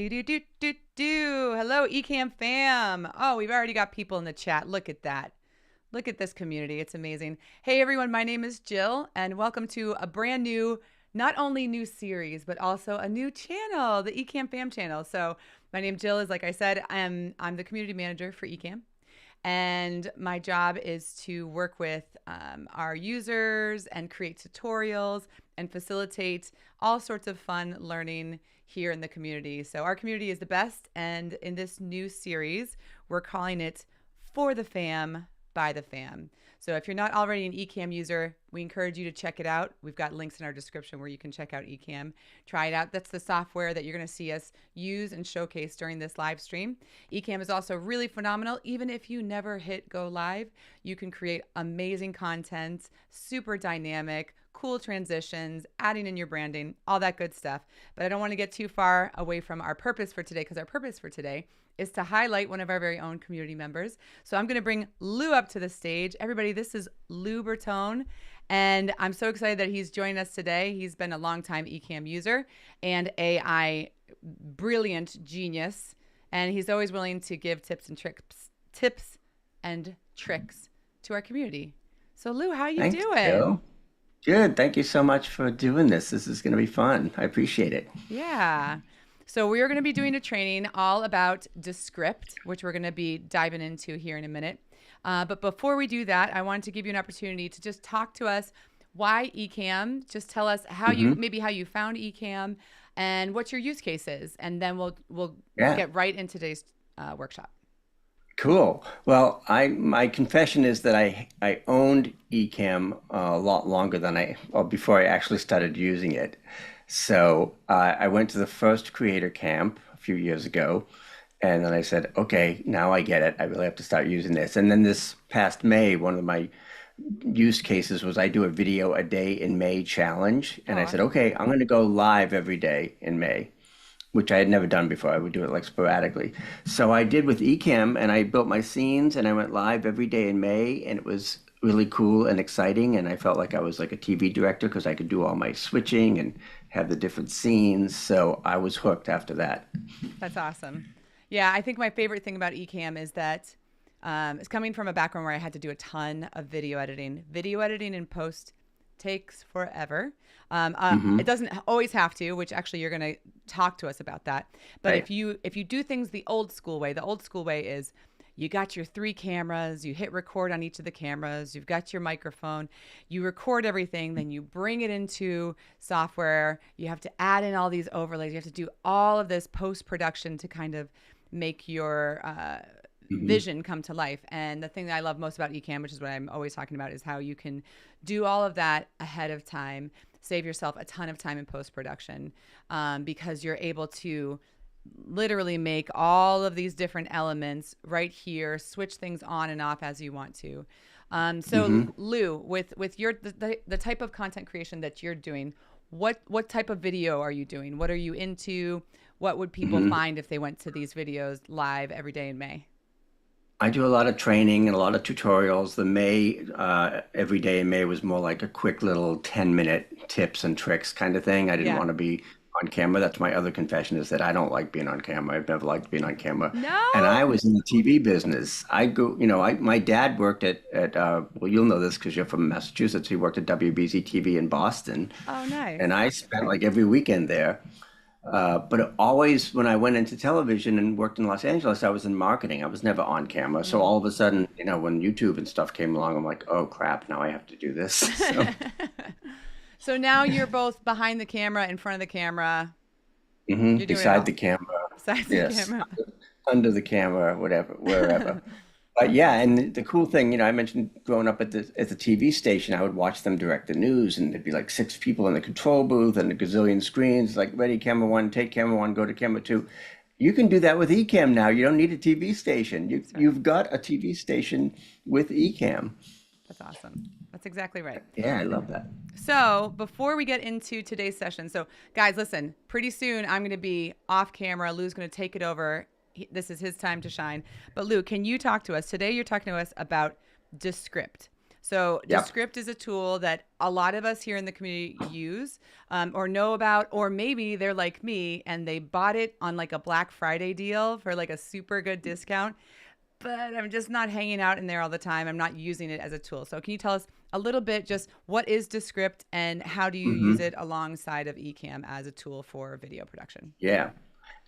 Do. Hello, Ecamm fam. Oh, we've already got people in the chat. Look at that. Look at this community. It's amazing. Hey, everyone. My name is Jill, and welcome to a brand new, not only new series, but also a new channel, the Ecamm fam channel. So my name Jill is, like I said, I'm the community manager for Ecamm. And my job is to work with our users and create tutorials and facilitate all sorts of fun learning here in the community. So our community is the best. And in this new series, we're calling it For the Fam, by the Fam. So if you're not already an Ecamm user, we encourage you to check it out. We've got links in our description where you can check out Ecamm. Try it out. That's the software that you're going to see us use and showcase during this live stream. Ecamm is also really phenomenal. Even if you never hit go live, you can create amazing content, super dynamic, cool transitions, adding in your branding, all that good stuff. But I don't want to get too far away from our purpose for today, because our purpose for today is to highlight one of our very own community members. So I'm going to bring Lou up to the stage. Everybody, this is Lou Bortone, and I'm so excited that he's joining us today. He's been a longtime Ecamm user and AI brilliant genius, and he's always willing to give tips and tricks to our community. So Lou, how you Thanks, doing? Joe. Good. Thank you so much for doing this. This is going to be fun. I appreciate it. Yeah. So we are going to be doing a training all about Descript, which we're going to be diving into here in a minute. But before we do that, I wanted to give you an opportunity to just talk to us. Why Ecamm? Just tell us how you Hmm. maybe how you found Ecamm and what your use case is, and then we'll Yeah. get right into today's workshop. Cool. Well, my confession is that I owned Ecamm a lot longer than before I actually started using it. So I went to the first creator camp a few years ago, and then I said, okay, now I get it. I really have to start using this. And then this past May, one of my use cases was I do a video a day in May challenge, Oh, and I said, awesome. okay, I'm going to go live every day in May, which I had never done before. I would do it like sporadically. So I did with Ecamm, and I built my scenes, and I went live every day in May, and it was really cool and exciting. And I felt like I was like a TV director because I could do all my switching and have the different scenes. So I was hooked after that. That's awesome. Yeah, I think my favorite thing about Ecamm is that it's coming from a background where I had to do a ton of video editing. Video editing in post takes forever. It Hmm. doesn't always have to, which actually you're going to talk to us about that. But Right. if you do things the old school way is you got your 3 cameras, you hit record on each of the cameras, you've got your microphone, you record everything, then you bring it into software, you have to add in all these overlays, you have to do all of this post production to kind of make your Hmm. vision come to life. And the thing that I love most about Ecamm, which is what I'm always talking about, is how you can do all of that ahead of time, save yourself a ton of time in post production, because you're able to literally make all of these different elements right here, switch things on and off as you want to. So Hmm. Lou, with your the type of content creation that you're doing, what type of video are you doing? What are you into? What would people Hmm. find if they went to these videos live every day in May? I do a lot of training and a lot of tutorials. The May, every day in May was more like a quick little 10-minute tips and tricks kind of thing. I didn't Yeah. want to be on camera. That's my other confession is that I don't like being on camera. I've never liked being on camera. No. And I was in the TV business. My dad worked well, you'll know this because you're from Massachusetts. He worked at WBZ TV in Boston. Oh, And nice. I spent like every weekend there. But always when I went into television and worked in Los Angeles, I was in marketing. I was never on camera. So Mm. all of a sudden, when YouTube and stuff came along, I'm like, oh crap, now I have to do this. So, So now you're both behind the camera, in front of the camera. You're doing it beside the all camera, besides the yes, camera. under the camera, whatever, wherever. But yeah, and the cool thing, I mentioned growing up at the TV station, I would watch them direct the news, and there'd be like 6 people in the control booth and a gazillion screens, like ready camera one, take camera one, go to camera two. You can do that with Ecamm now. You don't need a TV station. That's right. You've got a TV station with Ecamm. That's awesome. That's exactly right. Yeah, I love that. So before we get into today's session, so guys, listen, pretty soon I'm going to be off camera. Lou's going to take it over. This is his time to shine. But Lou, can you talk to us? Today you're talking to us about Descript. So Yep. Descript is a tool that a lot of us here in the community use or know about, or maybe they're like me and they bought it on like a Black Friday deal for like a super good discount. But I'm just not hanging out in there all the time. I'm not using it as a tool. So can you tell us a little bit just what is Descript and how do you use Hmm. it alongside of Ecamm as a tool for video production? Yeah.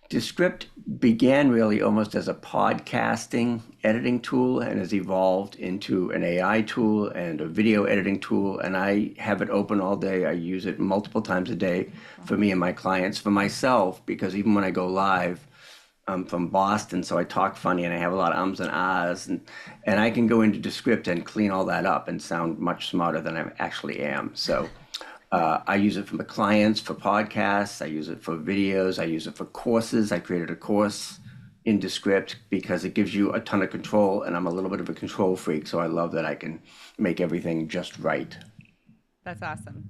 Descript began really almost as a podcasting editing tool and has evolved into an AI tool and a video editing tool. And I have it open all day. I use it multiple times a day for me and my clients, for myself, because even when I go live, I'm from Boston, so I talk funny and I have a lot of ums and ahs, and I can go into Descript and clean all that up and sound much smarter than I actually am. So I use it for my clients, for podcasts. I use it for videos. I use it for courses. I created a course in Descript because it gives you a ton of control, and I'm a little bit of a control freak, so I love that I can make everything just right. That's awesome.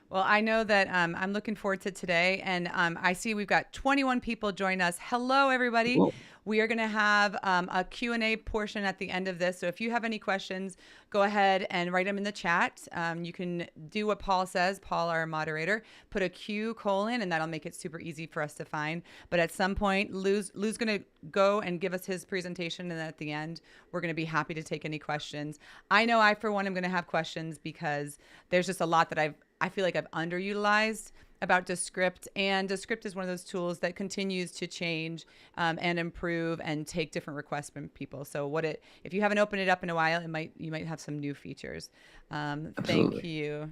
Well, I know that I'm looking forward to today, and I see we've got 21 people join us. Hello, everybody. Cool. We are going to have a Q&A portion at the end of this. So if you have any questions, go ahead and write them in the chat. You can do what Paul says, Paul, our moderator, put a Q colon, and that'll make it super easy for us to find. But at some point, Lou's going to go and give us his presentation, and at the end, we're going to be happy to take any questions. I know I, for one, am going to have questions because there's just a lot that I feel like I've underutilized about Descript, and Descript is one of those tools that continues to change and improve and take different requests from people. So if you haven't opened it up in a while, you might have some new features. Thank Absolutely. you.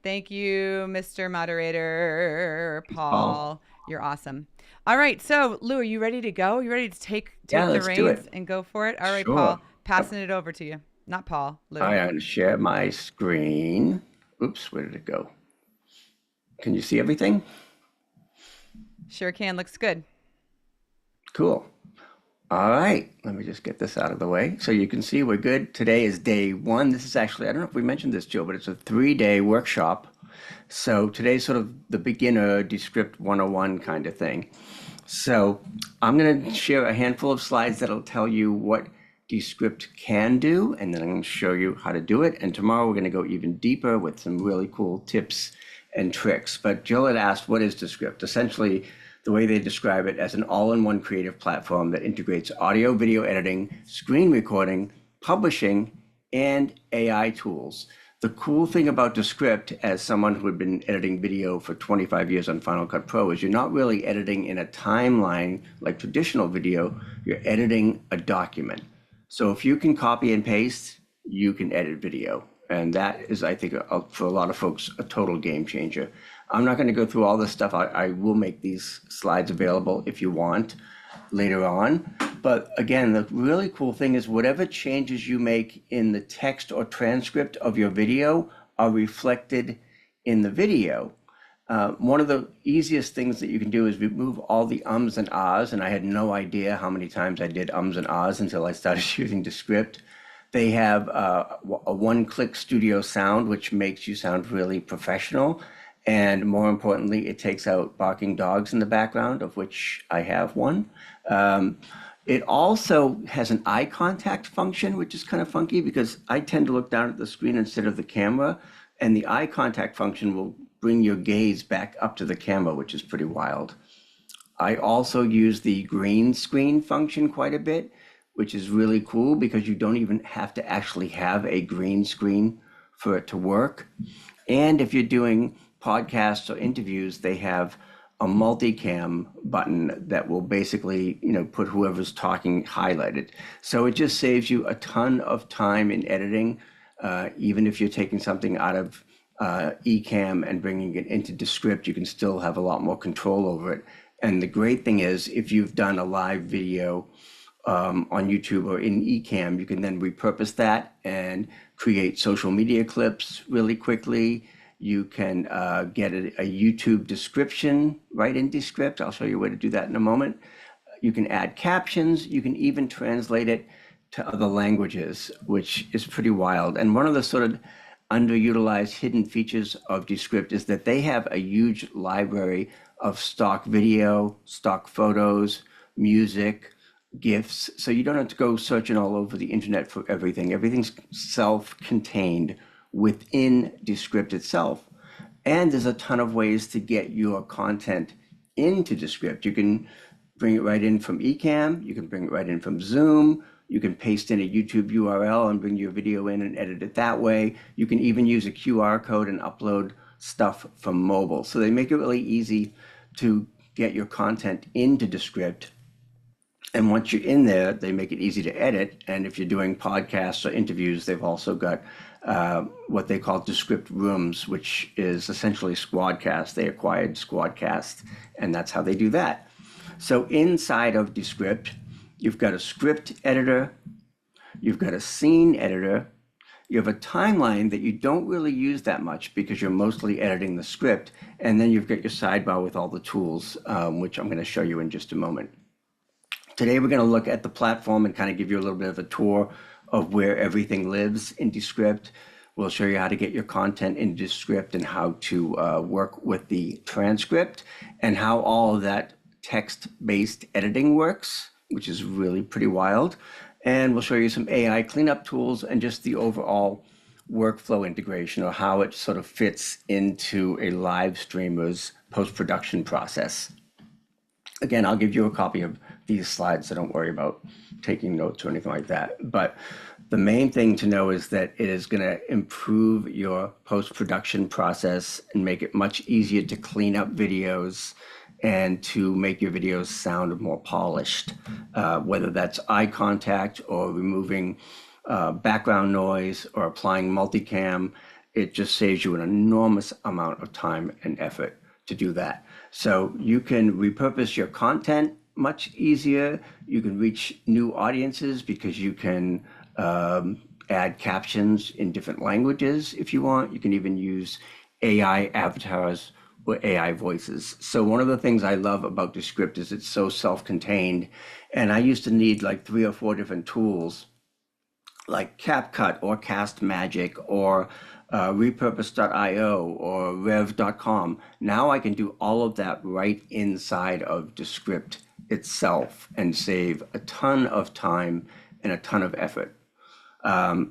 Thank you, Mr. Moderator Oh, Paul. You're awesome. All right, so Lou, are you ready to go? You ready to yeah, take the let's do reins it. and go for it? All right, Sure. Paul, passing it over to you. Not Paul, All Lou. right, I'm going to share my screen. Oops, where did it go? Can you see everything? Sure can. Looks good. Cool. All right, let me just get this out of the way. So you can see we're good. Today is day one. This is actually, I don't know if we mentioned this, Joe, but it's a 3-day workshop. So today's sort of the beginner Descript 101 kind of thing. So I'm going to share a handful of slides that'll tell you what Descript can do, and then I'm going to show you how to do it. And tomorrow we're going to go even deeper with some really cool tips and tricks. But Jill had asked, what is Descript? Essentially, the way they describe it as an all-in-one creative platform that integrates audio, video editing, screen recording, publishing, and AI tools. The cool thing about Descript, as someone who had been editing video for 25 years on Final Cut Pro, is you're not really editing in a timeline like traditional video, you're editing a document. So if you can copy and paste, you can edit video. And that is, I think, for a lot of folks, a total game changer. I'm not going to go through all this stuff. I will make these slides available if you want later on. But again, the really cool thing is whatever changes you make in the text or transcript of your video are reflected in the video. One of the easiest things that you can do is remove all the ums and ahs, and I had no idea how many times I did ums and ahs until I started using Descript. They have a one-click studio sound, which makes you sound really professional. And more importantly, it takes out barking dogs in the background, of which I have one. It also has an eye contact function, which is kind of funky because I tend to look down at the screen instead of the camera, and the eye contact function will bring your gaze back up to the camera, which is pretty wild. I also use the green screen function quite a bit, which is really cool because you don't even have to actually have a green screen for it to work. And if you're doing podcasts or interviews, they have a multicam button that will basically, put whoever's talking highlighted. So it just saves you a ton of time in editing, even if you're taking something out of Ecamm and bringing it into Descript, you can still have a lot more control over it. And the great thing is, if you've done a live video on YouTube or in Ecamm, you can then repurpose that and create social media clips really quickly. You can get a YouTube description right in Descript. I'll show you a way to do that in a moment. You can add captions. You can even translate it to other languages, which is pretty wild. And one of the sort of underutilized hidden features of Descript is that they have a huge library of stock video, stock photos, music, GIFs, so you don't have to go searching all over the internet for everything. Everything's self-contained within Descript itself. And there's a ton of ways to get your content into Descript. You can bring it right in from Ecamm, you can bring it right in from Zoom, you can paste in a YouTube URL and bring your video in and edit it that way. You can even use a QR code and upload stuff from mobile. So they make it really easy to get your content into Descript. And once you're in there, they make it easy to edit. And if you're doing podcasts or interviews, they've also got what they call Descript rooms, which is essentially Squadcast. They acquired Squadcast, and that's how they do that. So inside of Descript, you've got a script editor, you've got a scene editor, you have a timeline that you don't really use that much because you're mostly editing the script, and then you've got your sidebar with all the tools, which I'm going to show you in just a moment. Today, we're going to look at the platform and kind of give you a little bit of a tour of where everything lives in Descript. We'll show you how to get your content in Descript and how to work with the transcript and how all of that text-based editing works, which is really pretty wild. And we'll show you some AI cleanup tools and just the overall workflow integration or how it sort of fits into a live streamer's post-production process. Again, I'll give you a copy of these slides, so don't worry about taking notes or anything like that. But the main thing to know is that it is going to improve your post-production process and make it much easier to clean up videos and to make your videos sound more polished, whether that's eye contact or removing background noise or applying multicam. It just saves you an enormous amount of time and effort to do that. So you can repurpose your content much easier. You can reach new audiences because you can add captions in different languages if you want. You can even use AI avatars or AI voices. So one of the things I love about Descript is it's so self-contained. And I used to need like 3 or 4 different tools like CapCut or Cast Magic or repurpose.io or rev.com. Now I can do all of that right inside of Descript itself and save a ton of time and a ton of effort.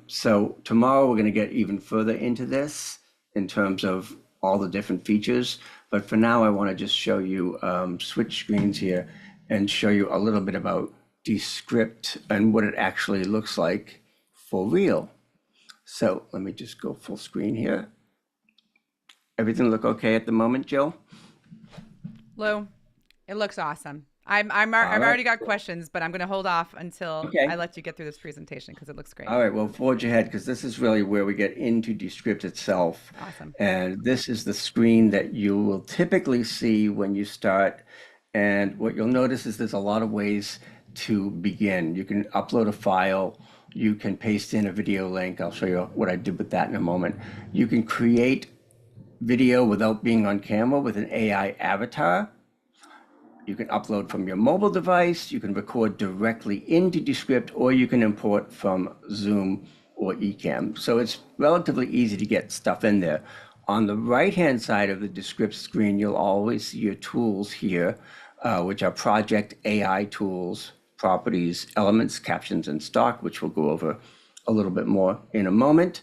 So tomorrow we're going to get even further into this in terms of all the different features. But for now, I want to just show you, switch screens here and show you a little bit about Descript and what it actually looks like for real. So let me just go full screen here. Everything look okay at the moment, Jill? Lou, it looks awesome. I've already got questions, but I'm going to hold off until I let you get through this presentation because it looks great. All right, well, forge ahead because this is really where we get into Descript itself. Awesome. And this is the screen that you will typically see when you start. And what you'll notice is there's a lot of ways to begin. You can upload a file. You can paste in a video link. I'll show you what I did with that in a moment. You can create video without being on camera with an AI avatar. You can upload from your mobile device, you can record directly into Descript, or you can import from Zoom or Ecamm. So it's relatively easy to get stuff in there. On the right-hand side of the Descript screen, you'll always see your tools here, which are project AI tools, properties, elements, captions, and stock, which we'll go over a little bit more in a moment.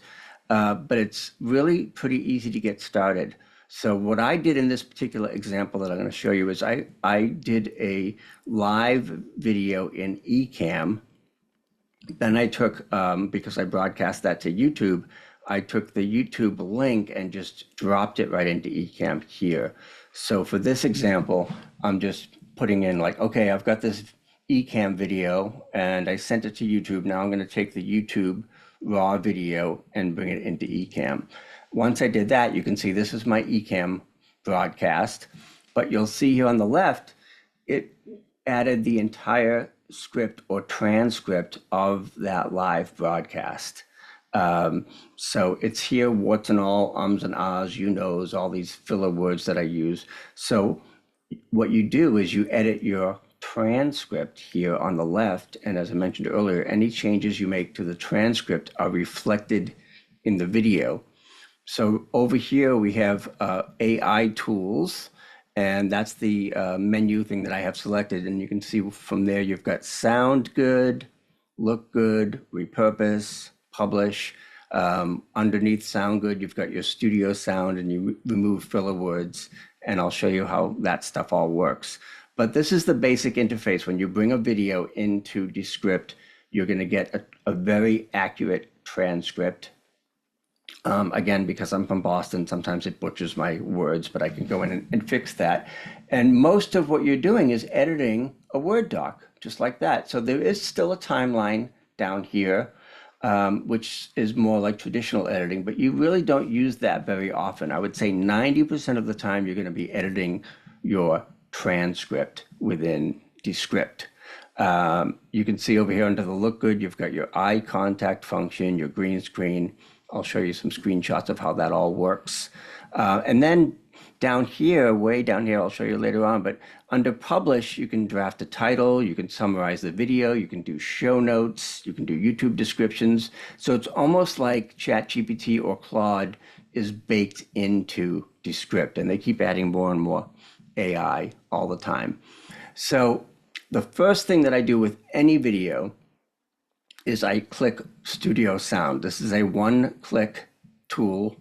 But it's really pretty easy to get started. So what I did in this particular example that I'm going to show you is I did a live video in Ecamm. Then I took, because I broadcast that to YouTube, I took the YouTube link and just dropped it right into Ecamm here. So for this example, I'm just putting in like, okay, I've got this Ecamm video and I sent it to YouTube. Now I'm going to take the YouTube raw video and bring it into Ecamm. Once I did that, you can see this is my Ecamm broadcast, but you'll see here on the left, it added the entire script or transcript of that live broadcast. So it's here, warts and all, ums and ahs, you knows, all these filler words that I use. So what you do is you edit your transcript here on the left, and as I mentioned earlier, any changes you make to the transcript are reflected in the video. So over here we have AI tools, And that's the menu thing that I have selected. And you can see from there, you've got sound good, look good, repurpose, publish. Underneath sound good, you've got your studio sound and you remove filler words. And I'll show you how that stuff all works. But this is the basic interface. When you bring a video into Descript, you're going to get a very accurate transcript. Again, because I'm from Boston, sometimes it butchers my words, but I can go in and fix that. And most of what you're doing is editing a Word doc, just like that. So there is still a timeline down here, which is more like traditional editing, but you really don't use that very often. I would say 90% of the time you're going to be editing your transcript within Descript. You can see over here under the look good, you've got your eye contact function, your green screen. I'll show you some screenshots of how that all works. And then down here, way down here, I'll show you later on, but under publish, you can draft a title, you can summarize the video, you can do show notes, you can do YouTube descriptions. So it's almost like ChatGPT or Claude is baked into Descript, and they keep adding more and more AI all the time. So the first thing that I do with any video is I click Studio Sound. This is a one-click tool.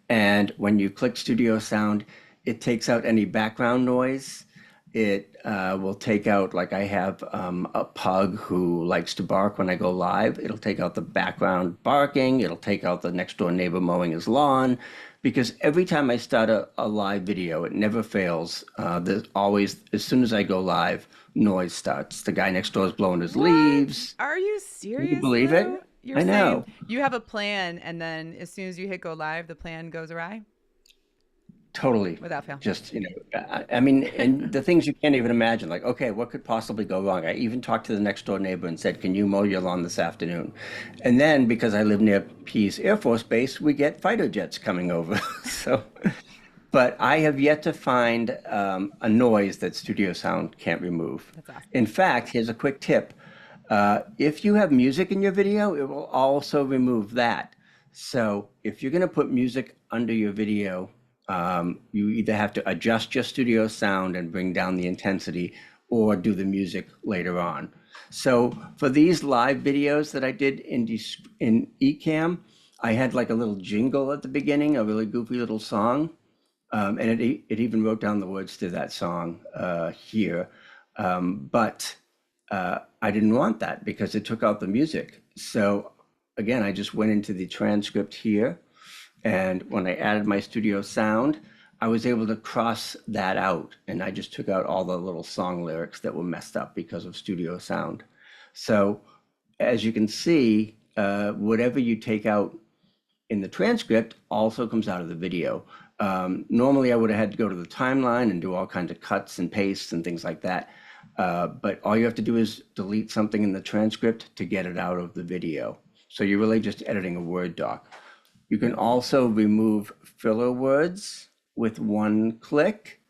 And when you click Studio Sound, it takes out any background noise. It will take out, like I have a pug who likes to bark when I go live. It'll take out the background barking. It'll take out the next door neighbor mowing his lawn. Because every time I start a live video, it never fails. There's always, as soon as I go live, noise starts. The guy next door is blowing his leaves. Are you serious? Can you believe it? You're I know. saying you have a plan, and then as soon as you hit go live, the plan goes awry? Totally. Without fail. Just, I mean, and the things you can't even imagine, like, okay, what could possibly go wrong? I even talked to the next door neighbor and said, can you mow your lawn this afternoon? And then because I live near Pease Air Force Base, we get fighter jets coming over. So, but I have yet to find a noise that Studio Sound can't remove. That's awesome. In fact, here's a quick tip. If you have music in your video, it will also remove that. So if you're going to put music under your video, you either have to adjust your studio sound and bring down the intensity or do the music later on. So for these live videos that I did in Ecamm, I had like a little jingle at the beginning, a really goofy little song. And it even wrote down the words to that song here. But I didn't want that because it took out the music. So again, I just went into the transcript here. And when I added my studio sound, I was able to cross that out. And I just took out all the little song lyrics that were messed up because of studio sound. So as you can see, whatever you take out in the transcript also comes out of the video. Normally I would have had to go to the timeline and do all kinds of cuts and pastes and things like that. But all you have to do is delete something in the transcript to get it out of the video. So you're really just editing a Word doc. You can also remove filler words with one click.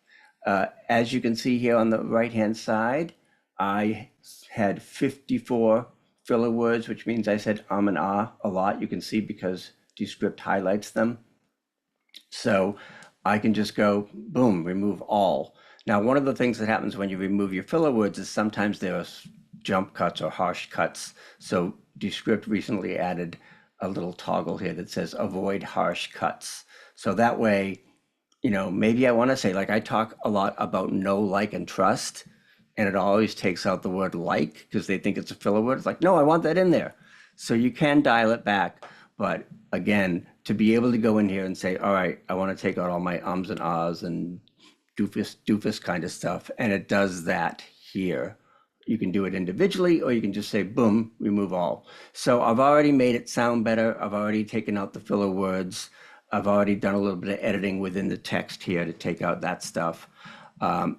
As you can see here on the right-hand side, I had 54 filler words, which means I said and ah a lot. You can see because Descript highlights them. So I can just go, boom, remove all. Now, one of the things that happens when you remove your filler words is sometimes there are jump cuts or harsh cuts. So Descript recently added a little toggle here that says avoid harsh cuts. So that way, maybe I want to say, like I talk a lot about know, like, and trust, and it always takes out the word like because they think it's a filler word. It's like, no, I want that in there. So you can dial it back. But again, to be able to go in here and say, all right, I want to take out all my ums and ahs and doofus kind of stuff, and it does that here. You can do it individually, or you can just say, boom, remove all. So I've already made it sound better. I've already taken out the filler words. I've already done a little bit of editing within the text here to take out that stuff.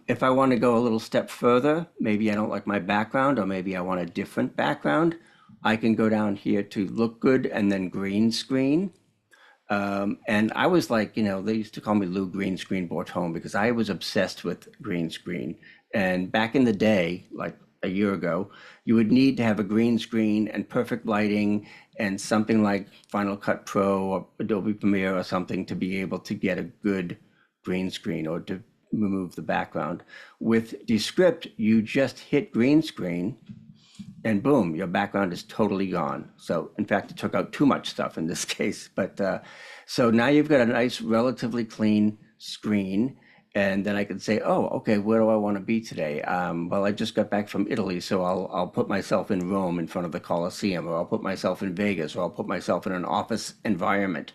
If I want to go a little step further, maybe I don't like my background, or maybe I want a different background, I can go down here to look good and then green screen. And I was like, they used to call me Lou Green Screen Bortone because I was obsessed with green screen. And back in the day, like a year ago, you would need to have a green screen and perfect lighting and something like Final Cut Pro or Adobe Premiere or something to be able to get a good green screen or to remove the background. With Descript, you just hit green screen and boom, your background is totally gone. So in fact, it took out too much stuff in this case. But so now you've got a nice, relatively clean screen. And then I can say, oh, okay, where do I want to be today? Well, I just got back from Italy, so I'll put myself in Rome in front of the Colosseum, or I'll put myself in Vegas, or I'll put myself in an office environment.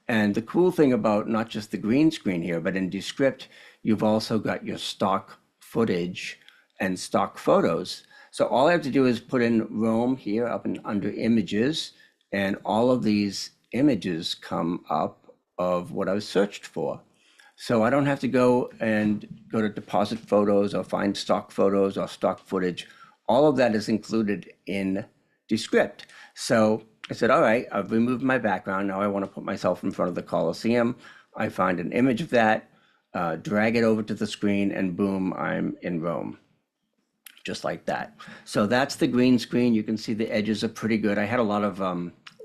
And the cool thing about not just the green screen here, but in Descript, you've also got your stock footage and stock photos. So all I have to do is put in Rome here up and under images, and all of these images come up of what I was searched for. So I don't have to go to deposit photos or find stock photos or stock footage. All of that is included in Descript. So I said, all right, I've removed my background. Now I want to put myself in front of the Colosseum. I find an image of that, drag it over to the screen, and boom, I'm in Rome. Just like that. So that's the green screen. You can see the edges are pretty good. I had a lot of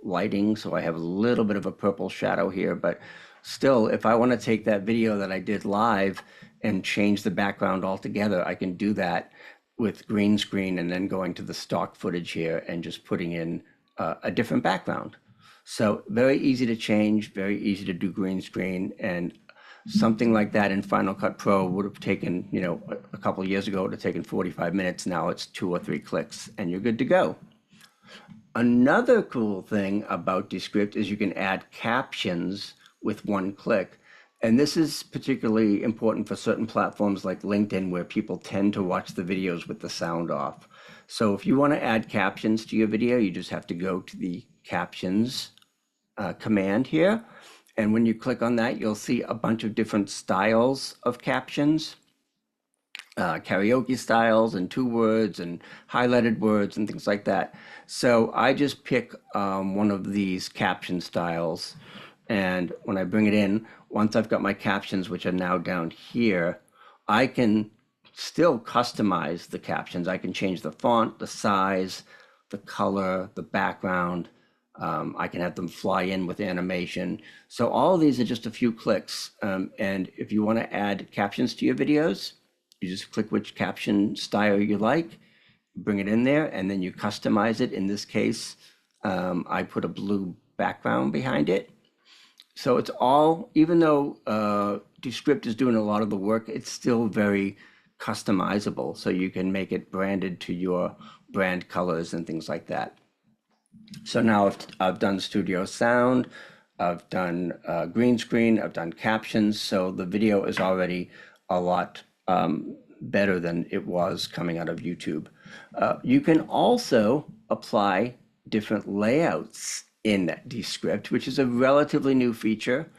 lighting, so I have a little bit of a purple shadow here, but still, if I want to take that video that I did live and change the background altogether, I can do that with green screen and then going to the stock footage here and just putting in a different background. So very easy to change, very easy to do green screen, and something like that in Final Cut Pro would have taken, a couple of years ago, it would have taken 45 minutes. Now it's 2 or 3 clicks and you're good to go. Another cool thing about Descript is you can add captions with 1 click. And this is particularly important for certain platforms like LinkedIn, where people tend to watch the videos with the sound off. So if you want to add captions to your video, you just have to go to the captions command here. And when you click on that, you'll see a bunch of different styles of captions, karaoke styles and 2 words and highlighted words and things like that. So I just pick one of these caption styles. And when I bring it in, once I've got my captions, which are now down here, I can still customize the captions. I can change the font, the size, the color, the background. I can have them fly in with animation. So all of these are just a few clicks. And if you want to add captions to your videos, you just click which caption style you like, bring it in there, and then you customize it. In this case, I put a blue background behind it. So it's all, even though Descript is doing a lot of the work, it's still very customizable. So you can make it branded to your brand colors and things like that. So now I've done studio sound, I've done green screen, I've done captions. So the video is already a lot better than it was coming out of YouTube. You can also apply different layouts in Descript, which is a relatively new feature.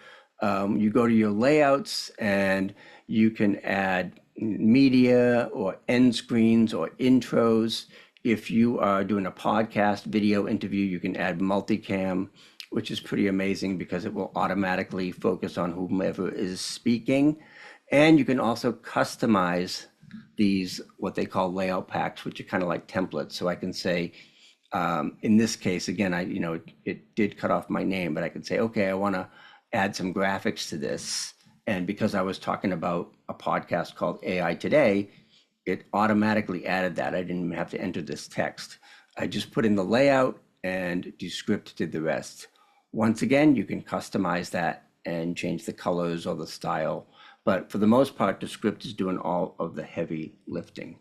You go to your layouts and you can add media or end screens or intros. If you are doing a podcast video interview, you can add multicam, which is pretty amazing because it will automatically focus on whomever is speaking. And you can also customize these, what they call layout packs, which are kind of like templates. So I can say, in this case, again, it did cut off my name, but I could say, okay, I want to add some graphics to this. And because I was talking about a podcast called AI Today, it automatically added that. I didn't even have to enter this text. I just put in the layout and Descript did the rest. Once again, you can customize that and change the colors or the style. But for the most part, Descript is doing all of the heavy lifting.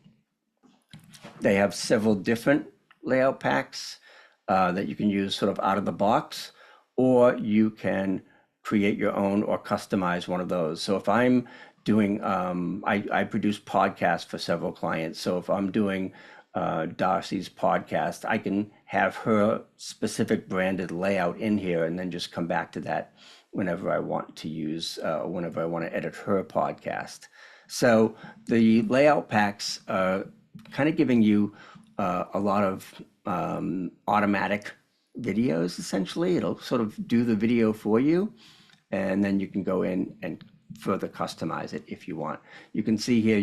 They have several different layout packs that you can use sort of out of the box, or you can create your own or customize one of those. So if I'm doing, I produce podcasts for several clients. So if I'm doing Darcy's podcast, I can have her specific branded layout in here and then just come back to that whenever I want to use, whenever I want to edit her podcast. So the layout packs are kind of giving you a lot of automatic videos, essentially. It'll sort of do the video for you, and then you can go in and further customize it if you want. You can see here,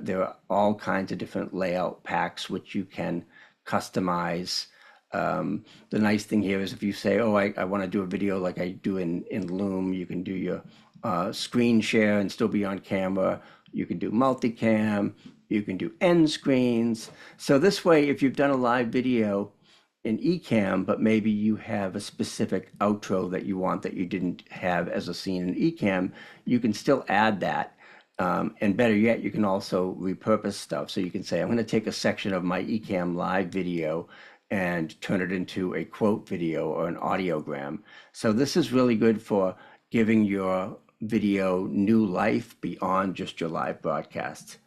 there are all kinds of different layout packs which you can customize. The nice thing here is if you say, oh, I want to do a video like I do in Loom, you can do your screen share and still be on camera. you can do multicam, you can do end screens. So this way, if you've done a live video in Ecamm, but maybe you have a specific outro that you want that you didn't have as a scene in Ecamm, you can still add that. And better yet, you can also repurpose stuff. So you can say, I'm going to take a section of my Ecamm live video and turn it into a quote video or an audiogram. So this is really good for giving your video new life beyond just your live broadcast.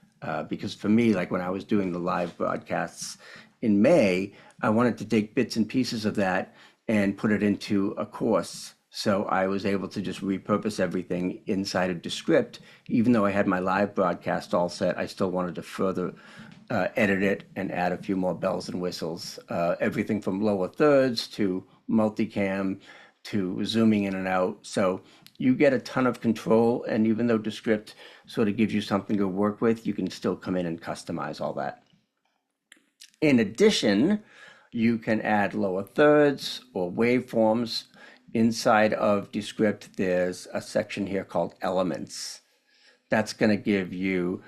Because for me, like when I was doing the live broadcasts in May, I wanted to take bits and pieces of that and put it into a course. So I was able to just repurpose everything inside of Descript. Even though I had my live broadcast all set, I still wanted to further edit it and add a few more bells and whistles. Everything from lower thirds to multicam to zooming in and out. So you get a ton of control. And even though Descript sort of gives you something to work with, you can still come in and customize all that. In addition, you can add lower thirds or waveforms. Inside of Descript, there's a section here called Elements. That's going to give you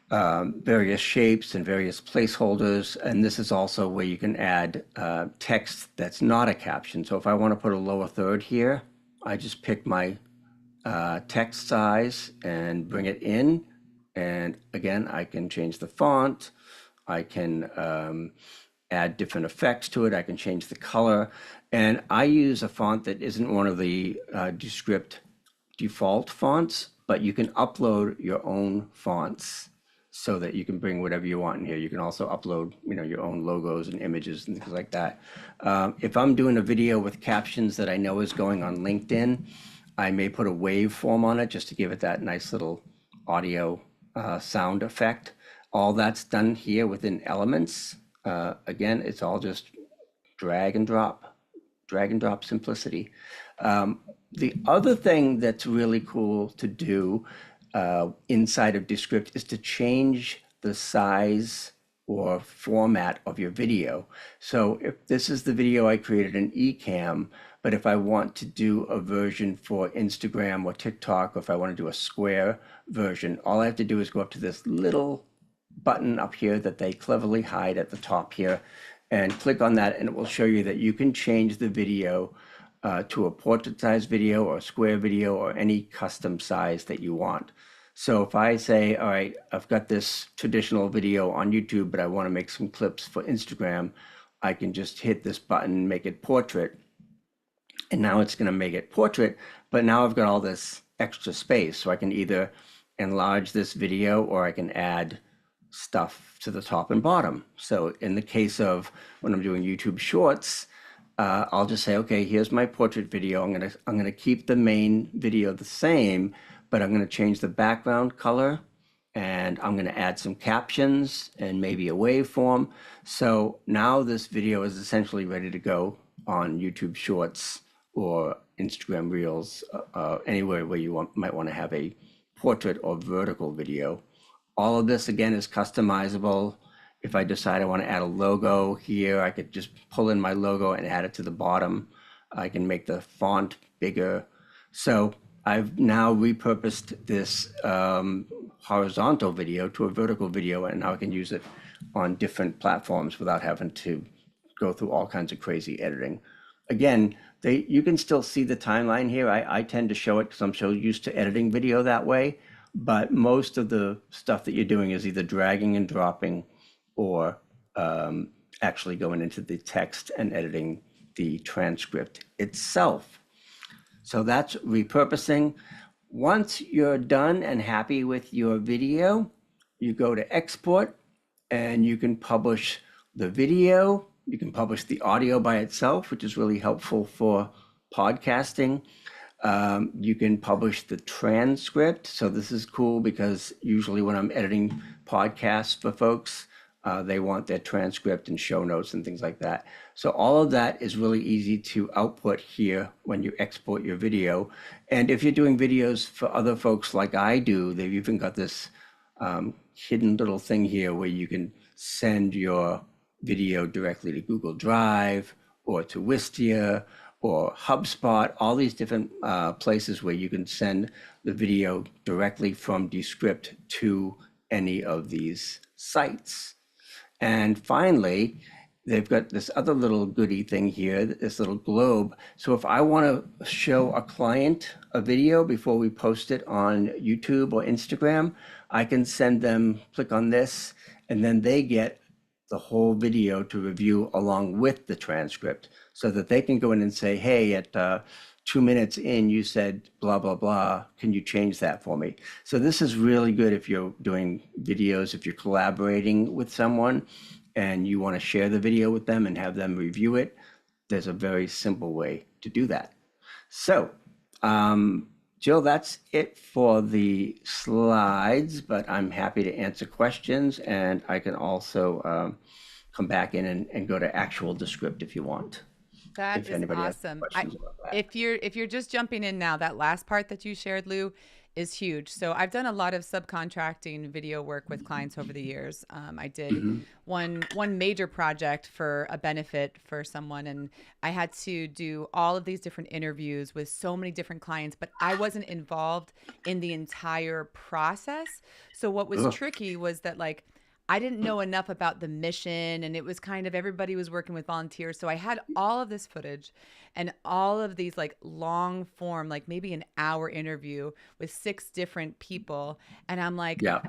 various shapes and various placeholders. And this is also where you can add text that's not a caption. So if I want to put a lower third here, I just pick my text size and bring it in. And again, I can change the font. I can add different effects to it. I can change the color. And I use a font that isn't one of the Descript default fonts, but you can upload your own fonts so that you can bring whatever you want in here. You can also upload, your own logos and images and things like that. If I'm doing a video with captions that I know is going on LinkedIn, I may put a waveform on it just to give it that nice little audio sound effect. All that's done here within Elements. Again, it's all just drag and drop simplicity. The other thing that's really cool to do inside of Descript is to change the size or format of your video. So if this is the video I created in Ecamm, but if I want to do a version for Instagram or TikTok, or if I want to do a square version, all I have to do is go up to this little button up here that they cleverly hide at the top here and click on that, and it will show you that you can change the video to a portrait size video or a square video or any custom size that you want. So if I say, all right, I've got this traditional video on YouTube, but I want to make some clips for Instagram, I can just hit this button, make it portrait, and now it's going to make it portrait, but now I've got all this extra space. So I can either enlarge this video or I can add stuff to the top and bottom. So in the case of when I'm doing YouTube Shorts, I'll just say, okay, here's my portrait video. I'm gonna keep the main video the same, but I'm gonna change the background color, and I'm gonna add some captions and maybe a waveform. So now this video is essentially ready to go on YouTube Shorts or Instagram Reels, anywhere where you might want to have a portrait or vertical video. All of this, again, is customizable. If I decide I want to add a logo here, I could just pull in my logo and add it to the bottom. I can make the font bigger. So I've now repurposed this horizontal video to a vertical video, and now I can use it on different platforms without having to go through all kinds of crazy editing. Again, you can still see the timeline here. I tend to show it because I'm so used to editing video that way. But most of the stuff that you're doing is either dragging and dropping or actually going into the text and editing the transcript itself. So that's repurposing. Once you're done and happy with your video, you go to export and you can publish the video. You can publish the audio by itself, which is really helpful for podcasting. You can publish the transcript. So this is cool because usually when I'm editing podcasts for folks, they want their transcript and show notes and things like that. So all of that is really easy to output here when you export your video. And if you're doing videos for other folks like I do, they've even got this hidden little thing here where you can send your video directly to Google Drive or to Wistia, or HubSpot, all these different places where you can send the video directly from Descript to any of these sites. And finally, they've got this other little goody thing here, this little globe. So if I want to show a client a video before we post it on YouTube or Instagram, I can send them, click on this, and then they get the whole video to review along with the transcript so that they can go in and say, hey, at 2 minutes in, you said blah, blah, blah. Can you change that for me? So this is really good if you're doing videos, if you're collaborating with someone and you want to share the video with them and have them review it. There's a very simple way to do that. So, Jill, that's it for the slides, but I'm happy to answer questions, and I can also come back in and go to actual Descript if you want. That If is anybody has awesome. questions about that. If you're just jumping in now, that last part that you shared, Lou, is huge. So I've done a lot of subcontracting video work with clients over the years. I did one major project for a benefit for someone, and I had to do all of these different interviews with so many different clients, but I wasn't involved in the entire process. So what was tricky was that, like, I didn't know enough about the mission, and it was kind of everybody was working with volunteers. So I had all of this footage and all of these like long form, like maybe an hour interview with 6 different people. And I'm like, Yeah,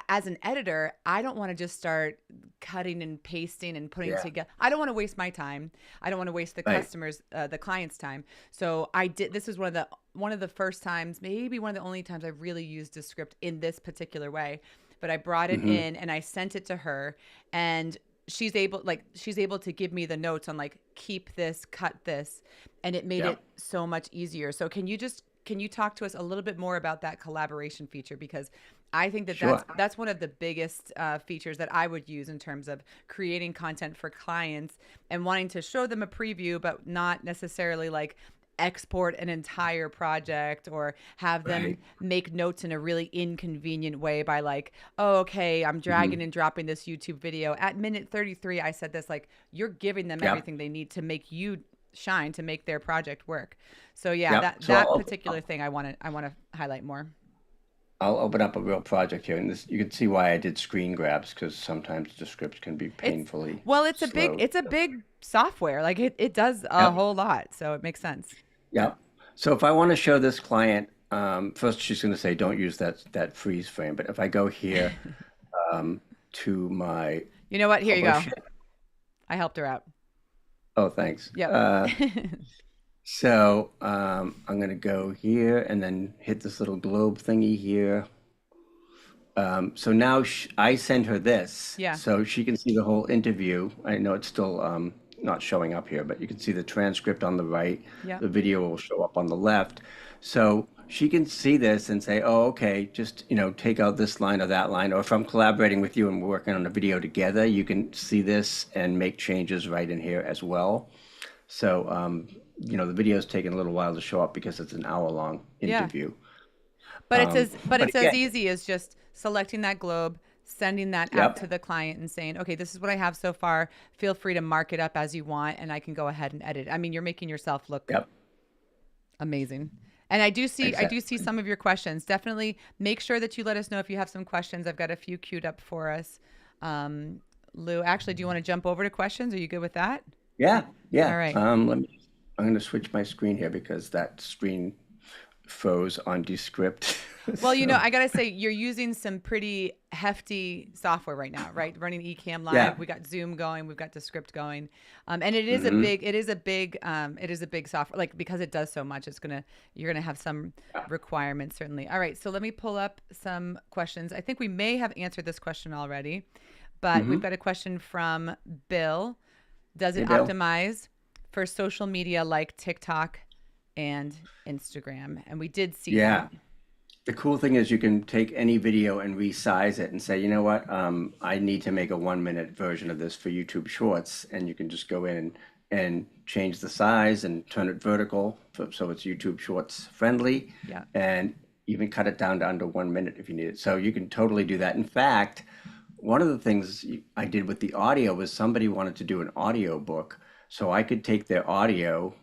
as an editor, I don't want to just start cutting and pasting and putting yeah, together. I don't want to waste my time. I don't want to waste the right. customers, the client's time. So I did. This is one of the first times, maybe one of the only times I've really used Descript in this particular way. But I brought it in and I sent it to her, and she's able to give me the notes on like, keep this, cut this, and it made Yeah, it so much easier. So can you talk to us a little bit more about that collaboration feature? Because I think that sure. that's one of the biggest features that I would use in terms of creating content for clients and wanting to show them a preview, but not necessarily like export an entire project or have them Right. make notes in a really inconvenient way by like, oh, okay, I'm dragging and dropping this YouTube video. At minute 33, I said this, like, you're giving them Yep. everything they need to make you shine, to make their project work. So yeah, Yep. that So that particular thing I want to highlight more. I'll open up a real project here, and this you can see why I did screen grabs because sometimes the scripts can be It's painfully well, slow. it's a big software. Like it does a Yep. whole lot, so it makes sense. Yep. So if I want to show this client, first she's going to say don't use that freeze frame. But if I go here to my You know what? Here you go. publish, I helped her out. oh thanks. Yep. So I'm going to go here and then hit this little globe thingy here. So now I send her this, Yeah. so she can see the whole interview. I know it's still not showing up here, but you can see the transcript on the right. Yeah. The video will show up on the left. So she can see this and say, oh, okay, just, take out this line or that line. Or if I'm collaborating with you and we're working on a video together, you can see this and make changes right in here as well. So, the video's taking a little while to show up because it's an hour-long Yeah. interview. But it's as Again, easy as just selecting that globe, sending that out yep, to the client and saying, okay, this is what I have so far. Feel free to mark it up as you want, and I can go ahead and edit. I mean, you're making yourself look yep, amazing. And I do see exactly. some of your questions. Definitely make sure that you let us know if you have some questions. I've got a few queued up for us. Lou, actually, do you want to jump over to questions? Are you good with that? Yeah, All yeah. right. I'm going to switch my screen here because that screen froze on Descript. Well, So, I got to say, you're using some pretty hefty software right now, right? Running Ecamm yeah. live. We got Zoom going. We've got Descript going. And it is hmm a big software, like, because it does so much, you're going to have some requirements, certainly. All right. So let me pull up some questions. I think we may have answered this question already, but we've got a question from Bill. Does Hey, it Bill. optimize for social media like TikTok and Instagram? And we did see Yeah. that. The cool thing is you can take any video and resize it and say, you know what, I need to make a 1 minute version of this for YouTube Shorts, and you can just go in and change the size and turn it vertical so it's YouTube Shorts friendly, Yeah. and even cut it down to under 1 minute if you need it. So you can totally do that. In fact, one of the things I did with the audio was somebody wanted to do an audio book, so I could take their audio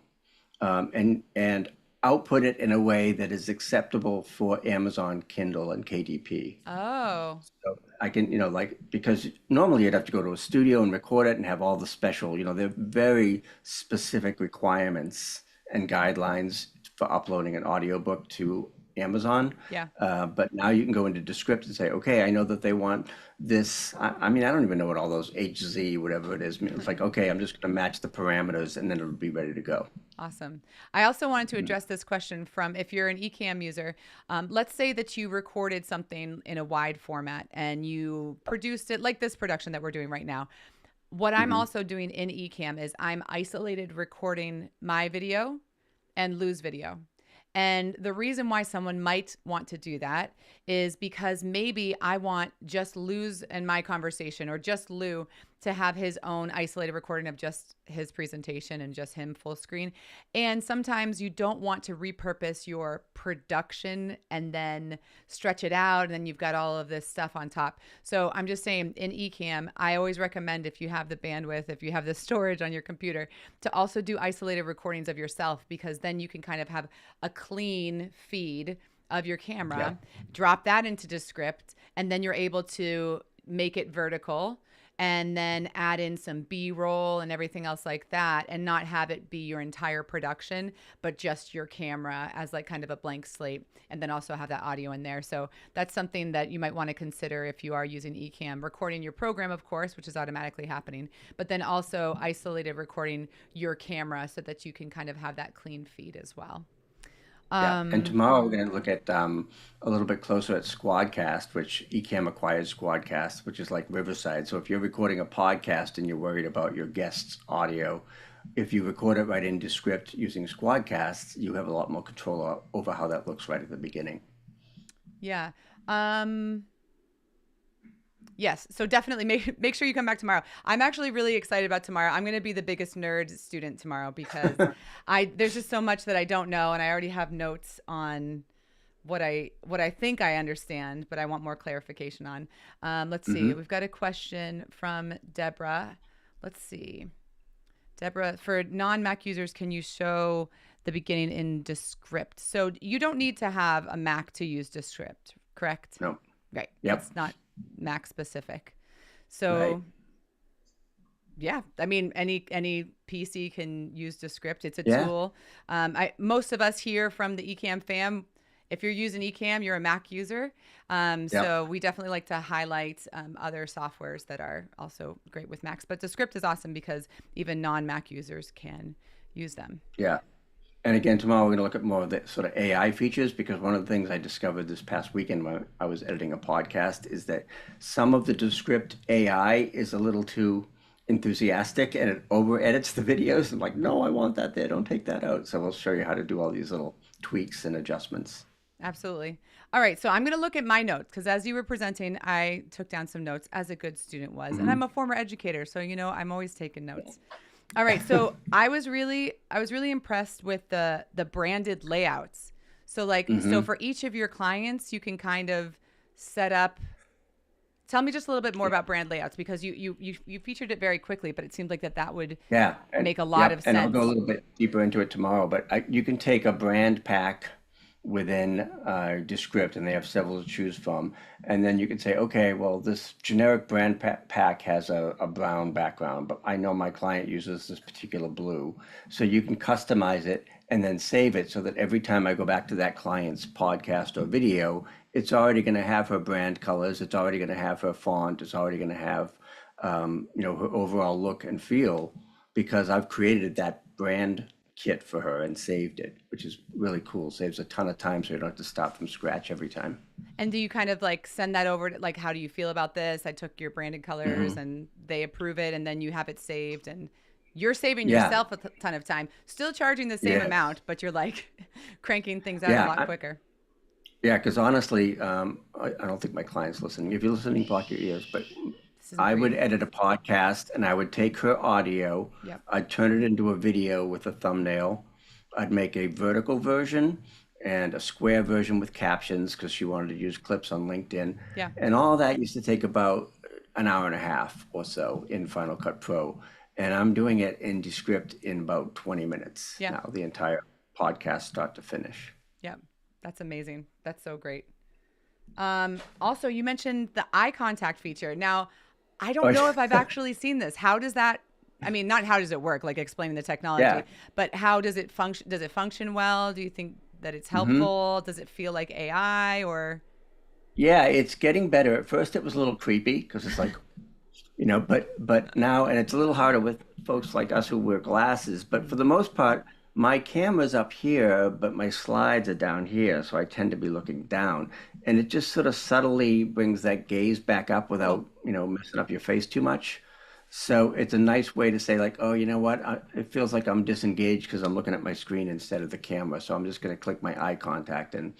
and output it in a way that is acceptable for Amazon Kindle and KDP. Oh, So I can, like, because normally you'd have to go to a studio and record it and have all the special, they're very specific requirements and guidelines for uploading an audiobook to Amazon. yeah. But now you can go into Descript and say, okay, I know that they want this. I mean, I don't even know what all those HZ, whatever it is. It's like, okay, I'm just going to match the parameters and then it'll be ready to go. Awesome. I also wanted to address this question from if you're an Ecamm user, let's say that you recorded something in a wide format and you produced it like this production that we're doing right now. What I'm Hmm. also doing in Ecamm is I'm isolated recording my video and Lou's video. And the reason why someone might want to do that is because maybe I want just Lou's and my conversation, or just Lou to have his own isolated recording of just his presentation and just him full screen. And sometimes you don't want to repurpose your production and then stretch it out, and then you've got all of this stuff on top. So I'm just saying, in Ecamm, I always recommend, if you have the bandwidth, if you have the storage on your computer, to also do isolated recordings of yourself, because then you can kind of have a clean feed of your Yeah. camera, drop that into Descript, and then you're able to make it vertical and then add in some B-roll and everything else like that, and not have it be your entire production, but just your camera as like kind of a blank slate, and then also have that audio in there. So that's something that you might want to consider if you are using Ecamm, recording your program, of course, which is automatically happening, but then also isolated recording your camera so that you can kind of have that clean feed as well. Yeah, and Um, tomorrow we're going to look at a little bit closer at Squadcast, which Ecamm acquired Squadcast, which is like Riverside. So if you're recording a podcast and you're worried about your guest's audio, if you record it right in Descript using Squadcast, you have a lot more control over how that looks right at the beginning. yeah. Um, Yes, so definitely make sure you come back tomorrow. I'm actually really excited about tomorrow. I'm going to be the biggest nerd student tomorrow because I there's just so much that I don't know, and I already have notes on what I think I understand, but I want more clarification on. Let's see. Hmm. We've got a question from Deborah. Let's see. Deborah, for non-Mac users, can you show the beginning in Descript? So you don't need to have a Mac to use Descript, correct? No. Right. Yep. It's not Mac specific. Right. So yeah, I mean, any PC can use Descript. It's a Yeah. tool. I Most of us here from the Ecamm fam, if you're using Ecamm, you're a Mac user. Yep. So we definitely like to highlight other softwares that are also great with Macs. But Descript is awesome because even non-Mac users can use them. Yeah. And again, tomorrow we're going to look at more of the sort of AI features, because one of the things I discovered this past weekend when I was editing a podcast is that some of the Descript AI is a little too enthusiastic and it over edits the videos. I'm like, no, I want that there. Don't take that out. So we'll show you how to do all these little tweaks and adjustments. Absolutely. All right. So I'm going to look at my notes because as you were presenting, I took down some notes as a good student was. And I'm a former educator. So, I'm always taking notes. All right. So I was really impressed with the branded layouts. So so Hmm. for each of your clients, you can kind of set up. Tell me just a little bit more about brand layouts, because you featured it very quickly, but it seemed like that would Yeah, and make a lot yep, of and I'll go a sense. little bit deeper into it tomorrow. But you can take a brand pack within Descript, and they have several to choose from. And then you can say, okay, well, this generic brand pack has a brown background, but I know my client uses this particular blue. So you can customize it and then save it so that every time I go back to that client's podcast or video, it's already going to have her brand colors, it's already going to have her font, it's already going to have her overall look and feel, because I've created that brand kit for her and saved it, which is really cool. Saves a ton of time so you don't have to start from scratch every time. And do you kind of like send that over to, like, how do you feel about this? I took your branded colors Hmm. and they approve it, and then you have it saved, and you're saving Yeah, yourself a ton of time, still charging the same yes. amount, but you're like cranking things out a Yeah, lot quicker. yeah, because honestly, I don't think my client's listening. If you're listening, block your ears. But This is I would brief. edit a podcast and I would take her audio, Yep. I'd turn it into a video with a thumbnail. I'd make a vertical version and a square version with captions because she wanted to use clips on LinkedIn. Yeah. And all that used to take about an hour and a half or so in Final Cut Pro. and I'm doing it in Descript in about 20 minutes Yeah. now, the entire podcast start to finish. Yeah. That's amazing. That's so great. Also, you mentioned the eye contact feature. Now, I don't know if I've actually seen this. How does that, I mean, not how does it work, like explaining the Yeah. technology, but how does it function? Does it function well? Do you think that it's Hmm. helpful? Does it feel like AI or? Yeah, it's getting better. At first, it was a little creepy because it's like, but now, and it's a little harder with folks like us who wear glasses. But for Mhm. the most part, my camera's up here, but my slides are down here, so I tend to be looking down, and it just sort of subtly brings that gaze back up Cool. without, messing up your face too much. So it's a nice way to say like, oh, you know what? It feels like I'm disengaged because I'm looking at my screen instead of the camera. So I'm just going to click my eye contact and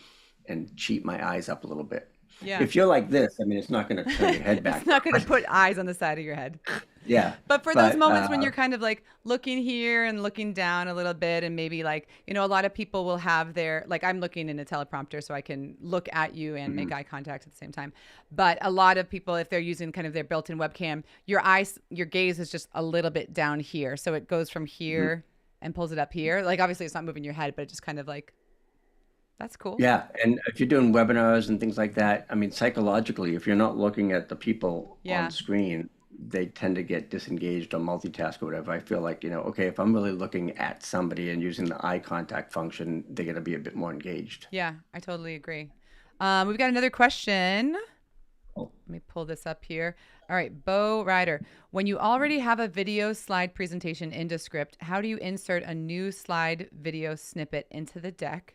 cheat my eyes up a little bit. Yeah. If you're like this, I mean, it's not going to turn your head It's back. not going to put eyes on the side of your head. Yeah, But for those but moments when you're kind of like looking here and looking down a little bit, and maybe like, a lot of people will have their, like I'm looking in a teleprompter so I can look at you and make mhm, eye contact at the same time. But a lot of people, if they're using kind of their built in webcam, your gaze is just a little bit down here. So it goes from mhm. here and pulls it up here. Like obviously it's not moving your head, but it just kind of like, that's cool. Yeah, and if you're doing webinars and things like that, I mean, psychologically, if you're not looking at the people on Yeah. screen, they tend to get disengaged or multitask or whatever. I feel like, okay, if I'm really looking at somebody and using the eye contact function, they're going to be a bit more engaged. Yeah, I totally agree. We've got another question. Oh. Let me pull this up here. All right, Bo Ryder. When you already have a video slide presentation in Descript, how do you insert a new slide video snippet into the deck?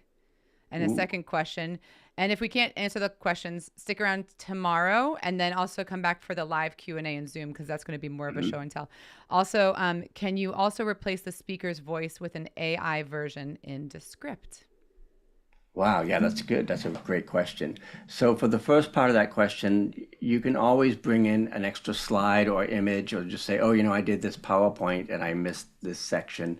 And a Ooh. second question. And if we can't answer the questions, stick around tomorrow and then also come back for the live Q&A in Zoom because that's going to be more of a Mhm. show and tell. Also, can you also replace the speaker's voice with an AI version in Descript? Wow, yeah, that's good. That's a great question. So for the first part of that question, you can always bring in an extra slide or image or just say, oh, I did this PowerPoint and I missed this section.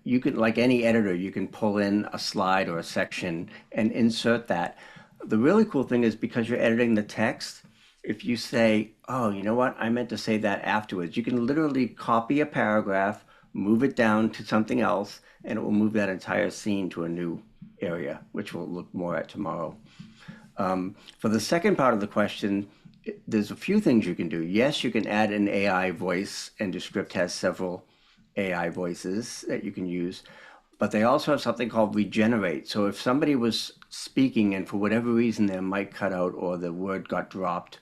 You can, like any editor, you can pull in a slide or a section and insert that. The really cool thing is because you're editing the text, if you say, oh, you know what, I meant to say that afterwards, you can literally copy a paragraph, move it down to something else, and it will move that entire scene to a new area, which we'll look more at tomorrow. For the second part of the question, there's a few things you can do. Yes, you can add an AI voice, and Descript has several AI voices that you can use, but they also have something called regenerate. So if somebody was speaking and for whatever reason their mic cut out or the word got dropped,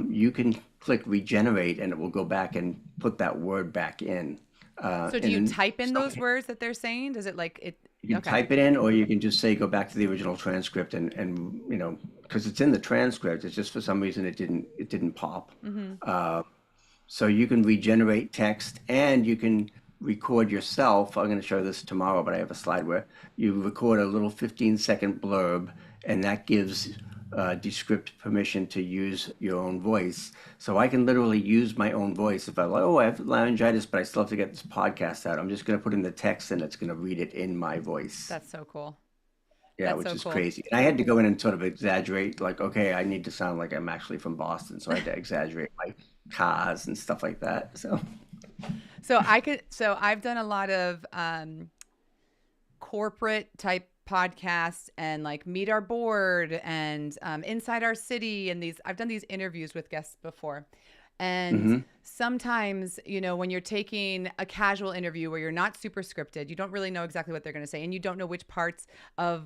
you can click regenerate and it will go back and put that word back in. So do And you then type in those somebody, words that they're saying? Does it like it? you can Okay. type it in, or you can just say go back to the original transcript and because it's in the transcript. It's just for some reason it didn't pop. Mm-hmm. So you can regenerate text and you can record yourself. I'm going to show this tomorrow, but I have a slide where you record a little 15-second blurb, and that gives Descript permission to use your own voice. So I can literally use my own voice. If I'm like, oh, I have laryngitis, but I still have to get this podcast out, I'm just going to put in the text and it's going to read it in my voice. That's so cool. Yeah, That's which so is cool. crazy. And I had to go in and sort of exaggerate, like, okay, I need to sound like I'm actually from Boston. So I had to exaggerate my cars and stuff like that. So, So I've done a lot of corporate type podcasts and like Meet Our Board and Inside Our City. And I've done these interviews with guests before. And hmm. sometimes, when you're taking a casual interview where you're not super scripted, you don't really know exactly what they're going to say. And you don't know which parts of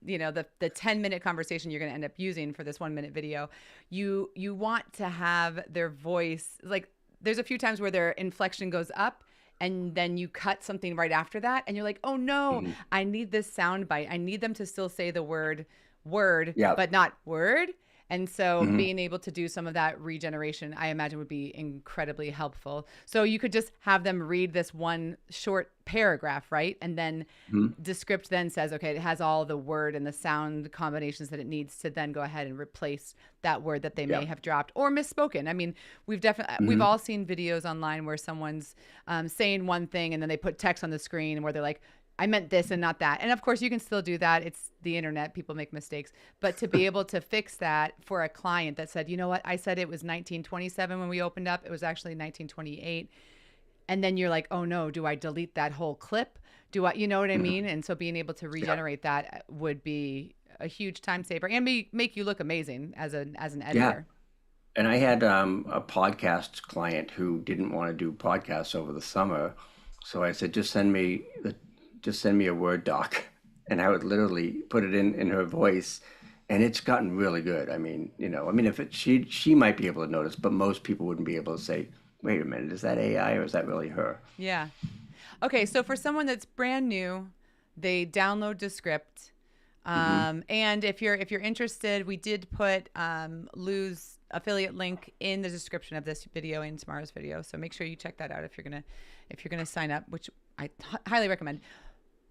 the 10-minute conversation you're going to end up using for this 1-minute video. You want to have their voice, like there's a few times where their inflection goes up and then you cut something right after that and you're like, oh no, Hmm. I need this sound bite. I need them to still say the word, Yeah. but not word. And so Hmm. being able to do some of that regeneration, I imagine would be incredibly helpful. So you could just have them read this one short paragraph, right? And then Hmm. Descript then says, okay, it has all the word and the sound combinations that it needs to then go ahead and replace that word that they Yeah. may have dropped or misspoken. I mean, we've Hmm. all seen videos online where someone's saying one thing and then they put text on the screen where they're like, I meant this and not that. And of course, you can still do that. It's the internet. People make mistakes. But to be able to fix that for a client that said, you know what, I said it was 1927 when we opened up. It was actually 1928. and then you're like, oh no, do I delete that whole clip? Do I, you know what I Mhm. mean? And so being able to Yeah. regenerate that would be a huge time saver and make you look amazing as an Yeah. editor. And I had a podcast client who didn't want to do podcasts over the summer, so I said, just send me a Word doc, and I would literally put it in her voice, and it's gotten really good. I mean, if she might be able to notice, but most people wouldn't be able to say, wait a minute, is that AI or is that really her? Yeah. Okay, so for someone that's brand new, they download Descript. Hmm. And if you're interested, we did put Lou's affiliate link in the description of this video and tomorrow's video. So make sure you check that out if you're gonna sign up, which I highly recommend.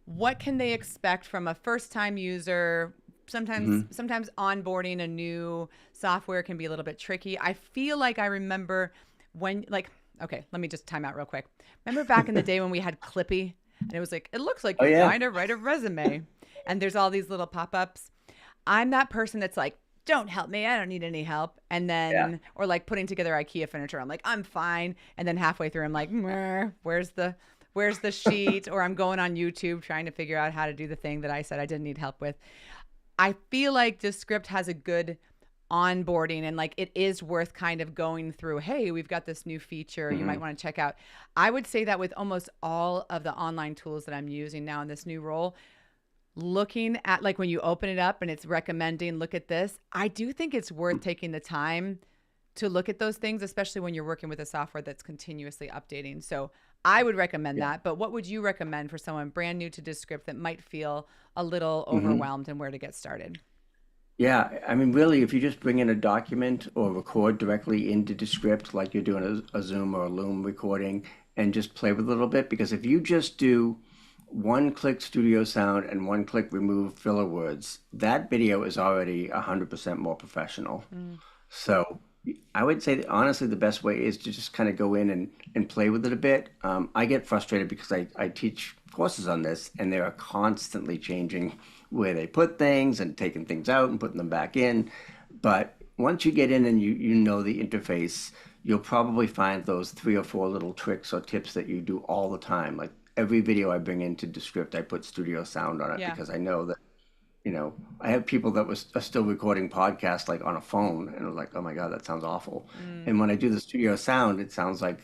What can they expect from a first time user? Hmm. Sometimes onboarding a new software can be a little bit tricky. I feel like I remember when like okay, let me just time out real quick. Remember back in the day when we had Clippy and it was like it looks like Oh you're yeah, trying to write a resume and there's all these little pop-ups. I'm that person that's like, don't help me. I don't need any help. And yeah. then, or like putting together IKEA furniture. I'm like, I'm fine. And then halfway through, I'm like, where's the sheet? Or I'm going on YouTube trying to figure out how to do the thing that I said I didn't need help with. I feel like Descript has a good onboarding and like it is worth kind of going through. Hey, we've got this new feature you might Hmm. want to check out. I would say that with almost all of the online tools that I'm using now in this new role, looking at like when you open it up and it's recommending look at this, I do think it's worth taking the time to look at those things, especially when you're working with a software that's continuously updating. So I would recommend Yeah. that. But what would you recommend for someone brand new to Descript that might feel a little Hmm. overwhelmed and where to get started? Yeah, I mean, really, if you just bring in a document or record directly into Descript, like you're doing a Zoom or a Loom recording, and just play with it a little bit, because if you just do one click studio sound and one click remove filler words, that video is already 100% more professional. Mm, So I would say that honestly, the best way is to just kind of go in and play with it a bit. I get frustrated because I teach courses on this and they are constantly changing where they put things and taking things out and putting them back in. But once you get in and you know the interface, you'll probably find those three or four little tricks or tips that you do all the time. Like every video I bring into Descript, I put studio sound on it yeah. because I know that I have people that are still recording podcasts like on a phone, and I'm like, oh my God, that sounds awful. Mm. And when I do the studio sound, it sounds like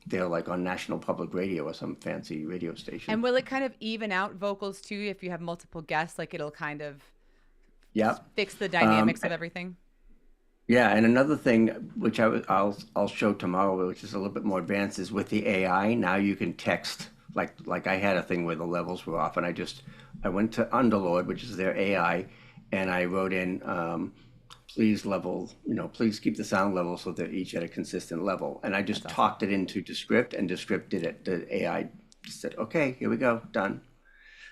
they're like on National Public Radio or some fancy radio station. And will it kind of even out vocals too if you have multiple guests? Like it'll kind of Yep. fix the Um, dynamics of everything? yeah, and another thing which I'll show tomorrow, which is a little bit more advanced, is with the AI. Now you can text like I had a thing where the levels were off, and I went to Underlord, which is their AI, and I wrote in please keep the sound level so they're each at a consistent level. And I That's just awesome. talked it into Descript, and Descript did it. The AI just said, okay, here we go, done.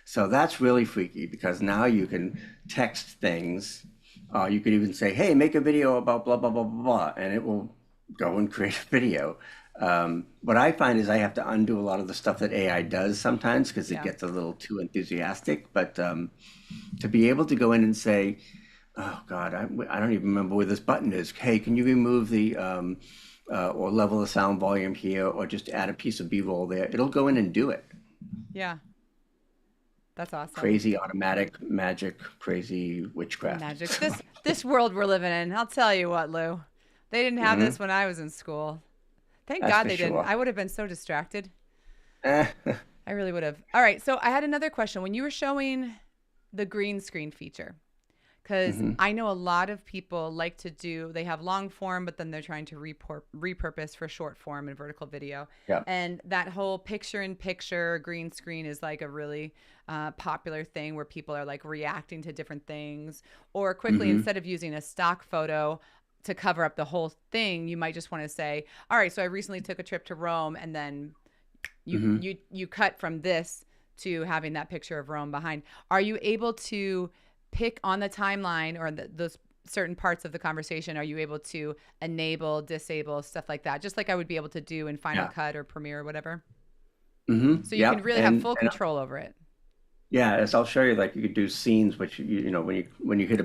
So that's really freaky because now you can text things. You could even say, hey, make a video about blah, blah, blah, blah, blah, and it will go and create a video. What I find is I have to undo a lot of the stuff that AI does sometimes because it Yeah. gets a little too enthusiastic. But to be able to go in and say, oh God, I don't even remember where this button is. Hey, can you remove the or level the sound volume here, or just add a piece of B-roll there? It'll go in and do it. Yeah. That's awesome. Crazy automatic magic, crazy witchcraft. Magic. This world we're living in. I'll tell you what, Lou. They didn't have Hmm. this when I was in school. Thank That's God for they didn't. sure. I would have been so distracted. Eh. I really would have. All right. So I had another question. When you were showing the green screen feature, because Hmm. I know a lot of people like to they have long form, but then they're trying to repurpose for short form and vertical video. Yeah. And that whole picture in picture green screen is like a really popular thing where people are like reacting to different things. Or quickly, Hmm. instead of using a stock photo to cover up the whole thing, you might just want to say, all right, so I recently took a trip to Rome, and then Hmm. you cut from this to having that picture of Rome behind. Are you able to pick on the timeline or those certain parts of the conversation? Are you able to enable, disable, stuff like that? Just like I would be able to do in Final Yeah. Cut or Premiere or whatever. Hmm. So you can Yep. really have full control over it. Yeah, as I'll show you, like you could do scenes, which when you hit a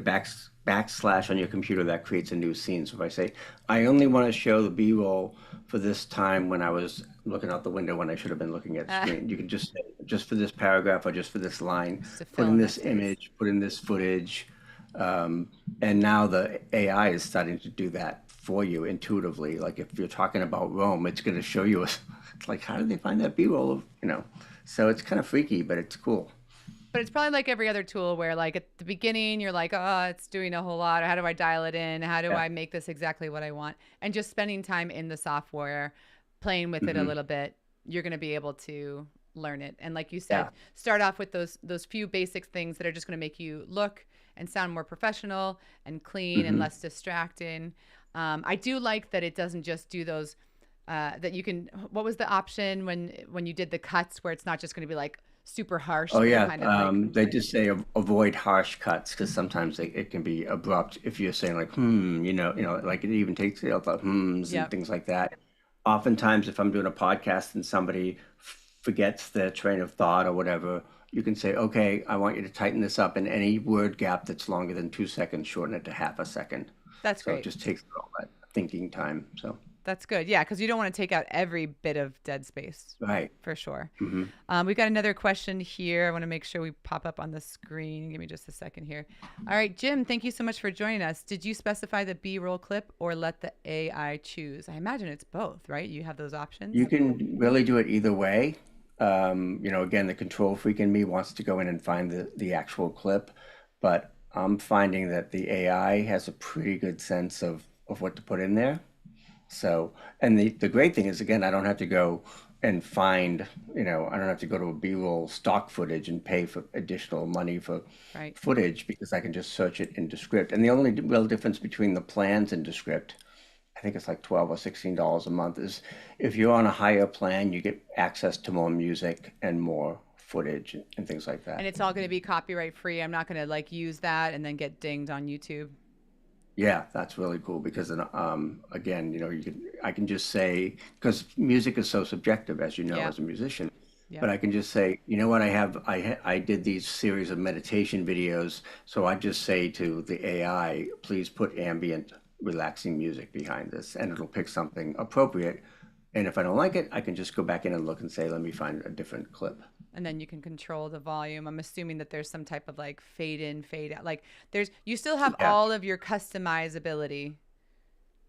backslash on your computer, that creates a new scene. So if I say, I only want to show the B-roll for this time when I was looking out the window when I should have been looking at the Uh, screen, you can just say, just for this paragraph or just for this line, just to put fill in in that this space. image, put in this footage, and now the AI is starting to do that for you intuitively. Like if you're talking about Rome, it's going to show you. It's like, how did they find that B-roll of? So it's kind of freaky, but it's cool. But it's probably like every other tool where like at the beginning you're like, oh, it's doing a whole lot. How do I dial it in? How do Yeah. I make this exactly what I want? And just spending time in the software, playing with it a Hmm. little bit, you're going to be able to learn it. And like you said, Yeah. start off with those few basic things that are just going to make you look and sound more professional and clean and Hmm. less distracting. I do like that it doesn't just do those that you can. What was the option when you did the cuts where it's not just going to be like super harsh, Oh but you're yeah, kind of like they just say avoid harsh cuts because sometimes it can be abrupt if you're saying like like it even takes out the hmms and yep. things like that. Oftentimes, if I'm doing a podcast and somebody forgets their train of thought or whatever, you can say, okay, I want you to tighten this up, and any word gap that's longer than 2 seconds, shorten it to half a second. That's So it great. just takes all that thinking time. So That's good. Yeah, because you don't want to take out every bit of dead space right. for sure. Hmm. We've got another question here. I want to make sure we pop up on the screen. Give me just a second here. All right, Jim, thank you so much for joining us. Did you specify the B-roll clip or let the AI choose? I imagine it's both, right? You have those options. You can really do it either way. Again, the control freak in me wants to go in and find the actual clip, but I'm finding that the AI has a pretty good sense of what to put in there. So, and the great thing is, again, I don't have to go and find, I don't have to go to a B-roll stock footage and pay for additional money for Right. footage because I can just search it in Descript. And the only real difference between the plans and Descript, I think it's like $12 or $16 a month, is if you're on a higher plan, you get access to more music and more footage and things like And that. it's all going to be copyright free. I'm not going to like use that and then get dinged on YouTube. Yeah, that's really cool because then, again, I can just say because music is so subjective, as you know, Yep. as a musician. But Yep. I can just say, you know what, I did these series of meditation videos, so I just say to the AI, please put ambient, relaxing music behind this, and it'll pick something appropriate. And if I don't like it, I can just go back in and look and say, let me find a different clip. And then you can control the volume. I'm assuming that there's some type of like fade in, fade out. Like you still have Yeah. all of your customizability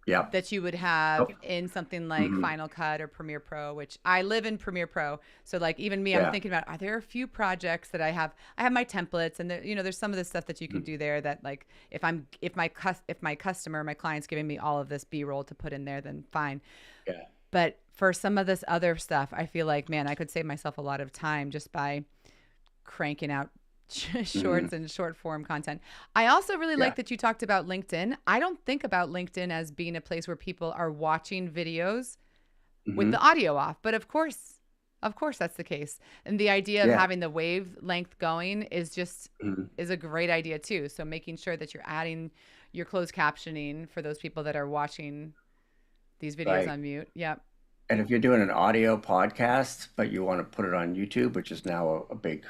Yeah. that you would have Oh. in something like Hmm. Final Cut or Premiere Pro, which I live in Premiere Pro. So like even me, I'm Yeah. thinking about, are there a few projects that I have my templates and there, there's some of the stuff that you can Mhm. do there that like if my customer, my client's giving me all of this B-roll to put in there, then fine. Yeah. But for some of this other stuff, I feel like, man, I could save myself a lot of time just by cranking out Hmm. shorts and short form content. I also really Yeah. like that you talked about LinkedIn. I don't think about LinkedIn as being a place where people are watching videos with Hmm. the audio off, but of course that's the case. And the idea of Yeah. having the wavelength going Mhm. is a great idea too. So making sure that you're adding your closed captioning for those people that are watching these videos Right. on mute. Yep. And if you're doing an audio podcast, but you want to put it on YouTube, which is now a big,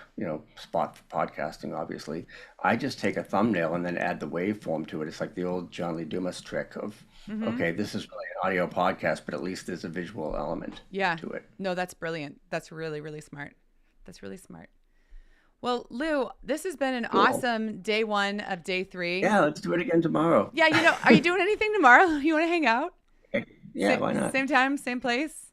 spot for podcasting, obviously, I just take a thumbnail and then add the waveform to it. It's like the old John Lee Dumas trick of, Mhm. okay, this is really an audio podcast, but at least there's a visual element Yeah. to it. No, that's brilliant. That's really, really smart. That's really smart. Well, Lou, this has been an Cool. awesome day one of day three. Yeah, let's do it again tomorrow. Yeah, are you doing anything tomorrow? You want to hang out? Okay. Yeah, why not? Same time, same place?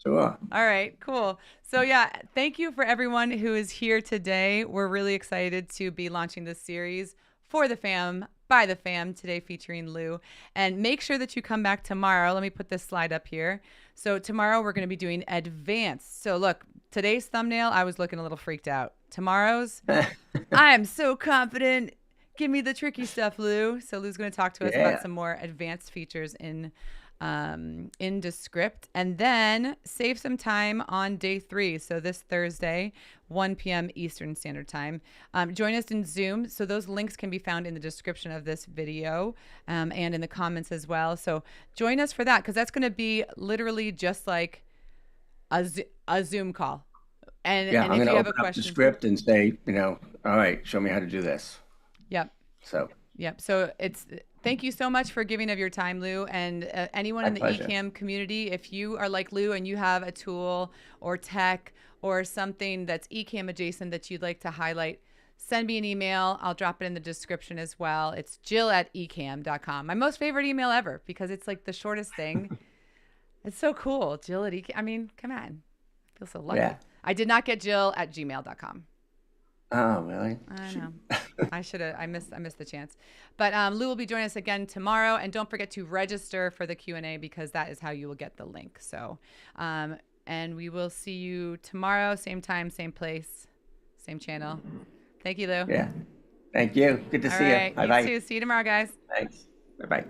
Sure. All right, cool. So, yeah, thank you for everyone who is here today. We're really excited to be launching this series for the fam, by the fam, today featuring Lou. And make sure that you come back tomorrow. Let me put this slide up here. So, tomorrow we're going to be doing advanced. So, look, today's thumbnail, I was looking a little freaked out. Tomorrow's, I am so confident. Give me the tricky stuff, Lou. So Lou's going to talk to us about Yeah. some more advanced features in Descript, and then save some time on day 3. So this Thursday, 1 p.m. Eastern Standard Time. Join us in Zoom. So those links can be found in the description of this video and in the comments as well. So join us for that because that's going to be literally just like a Zoom call. Yeah, I'm if going to you have a open up the question, script and say, all right, show me how to do this. yep. So Yep. So thank you so much for giving of your time, Lou, and anyone my in the pleasure. Ecamm community. If you are like Lou and you have a tool or tech or something that's Ecamm adjacent that you'd like to highlight, send me an email. I'll drop it in the description as well. It's jill@ecamm.com. My most favorite email ever because it's like the shortest thing. It's so cool. Jill at Ecamm. I mean, come on. I feel so Yeah. lucky. I did not get jill@gmail.com. Oh, really? I Shoot. know. I should have. I missed the chance. But Lou will be joining us again tomorrow, and don't forget to register for the Q&A because that is how you will get the link. So, and we will see you tomorrow, same time, same place, same channel. Thank you, Lou. Yeah. Thank you. Good to All see you. right, Bye you bye. too. See you tomorrow, guys. Thanks. Bye bye.